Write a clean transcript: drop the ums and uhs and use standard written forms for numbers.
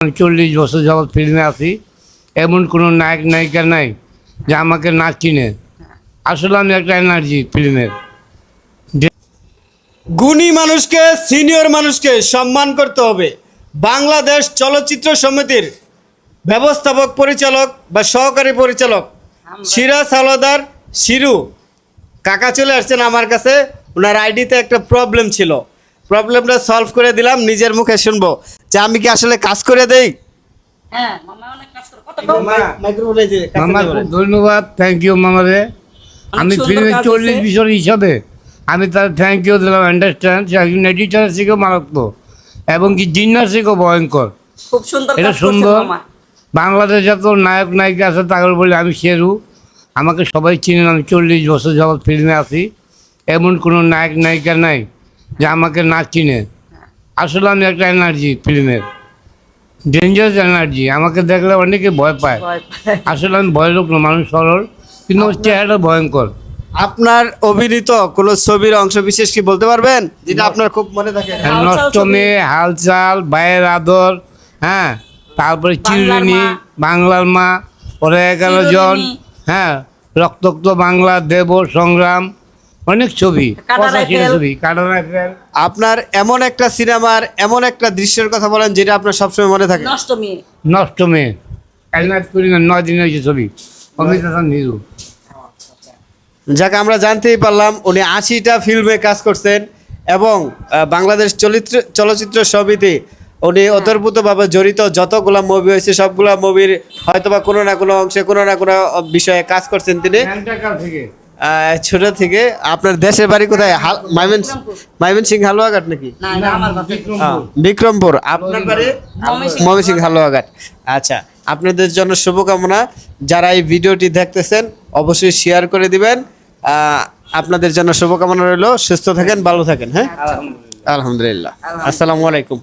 40 বছর যাবৎ ফিল্মে আছি, এমন কোনো নায়ক নায়িকা নাই যে আমাকে না চিনে। আসলে আমি একটা এনার্জি ফিল্মের। গুণী মানুষকে, সিনিয়র মানুষকে সম্মান করতে হবে। বাংলাদেশ চলচ্চিত্র সমিতির ব্যবস্থাপক পরিচালক বা সহকারী পরিচালক সিরাজ হাওলাদার শিরু কাকা চলে আসছেন আমার কাছে। ওনার আইডিতে একটা প্রবলেম ছিল, প্রবলেমটা সলভ করে দিলাম। নিজের মুখে শুনবো যে আমি কি আসলে কাজ করে দেই। হ্যাঁ, মামা অনেক কাজ করে। কত মাইক্রোফোনে যে কাছে মামা নিয়ে বলেন। খুব ধন্যবাদ, থ্যাংক ইউ মামারে। আমি সুন্দর ফিল্মের কাজ 40 হয়েছে। বছর হিসাবে আমি তার থ্যাংক ইউ দিলাম। আন্ডারস্ট্যান্ড, সে একজন এডিটারের থেকেও মারাত্মক এবং কি জিন্নার থেকেও ভয়ঙ্কর। খুব সুন্দর এটা কাজ করছে সুন্দর। মামা। বাংলাদেশ যত নায়ক নায়িকা আছে তাদের বলে আমি শেরু, আমাকে সবাই চিনেন। আমি 40 বছর যাবৎ ফিল্মে আছি, এমন কোনো নায়ক নায়িকা নাই যে আমাকে না চিনে। আসলে আমি একটা এনার্জি ফিল্মের, ডেঞ্জারাস এনার্জি। আমাকে দেখলে অনেকে ভয় পায়। ভয় পায়। আসলে আমি ভয় লোক না, মানুষ সরল, কিন্তু ওর চেহারাটা ভয়ঙ্কর। আপনার অভিনীত কোনো ছবির অংশ বিশেষ কি বলতে পারবেন যেটা আপনার খুব মনে থাকে? হালচাল নষ্ট ছবি। মেয়ে, হালচাল, ভাইয়ের আদর, হ্যাঁ, তারপরে চিরুনি, মা। বাংলার মা, ওরা 11 জন, চিরুনি। হ্যাঁ, রক্তাক্ত বাংলা, দেব সংগ্রাম, অনেক ছবি, কাটা 85 রাইফেল। ছবি, কাটা রাইফেল। আপনার এমন একটা সিনেমার এমন একটা দৃশ্যের কথা বলেন যেটা আপনার সবসময় মনে থাকে। নষ্ট মেয়ে। নষ্ট মেয়ে, এলনাথ করি না, 9 দিন হয়েছে ছবি, অমিত হাসান নিরু। যাকে আমরা জানতেই পারলাম উনি 80টা ফিল্মে কাজ করছেন এবং বাংলাদেশ চলচ্চিত্র সমিতি উনি ওতপ্রোতভাবে জড়িত। যতগুলা মুভি হয়েছে সবগুলা মুভির হয়তোবা কোনো না কোনো অংশে কোনো না কোনো বিষয়ে কাজ করছেন তিনি ঢাকা থেকে ছোট থেকে। আপনার দেশের বাড়ি কোথায়? ময়মনসিং হালুয়াঘাট নাকি? না, এটা আমার কথা। বিক্রমপুর। আপনার বাড়ি ময়মনসিংহ। ময়মনসিং হালুয়াঘাট। আচ্ছা, আপনাদের জন্য শুভকামনা। যারা এই ভিডিওটি দেখতেছেন অবশ্যই শেয়ার করে দিবেন। আপনাদের জন্য শুভকামনা রইল। সুস্থ থাকেন, ভালো থাকেন। হ্যাঁ, আলহামদুলিল্লাহ। আসসালামু আলাইকুম।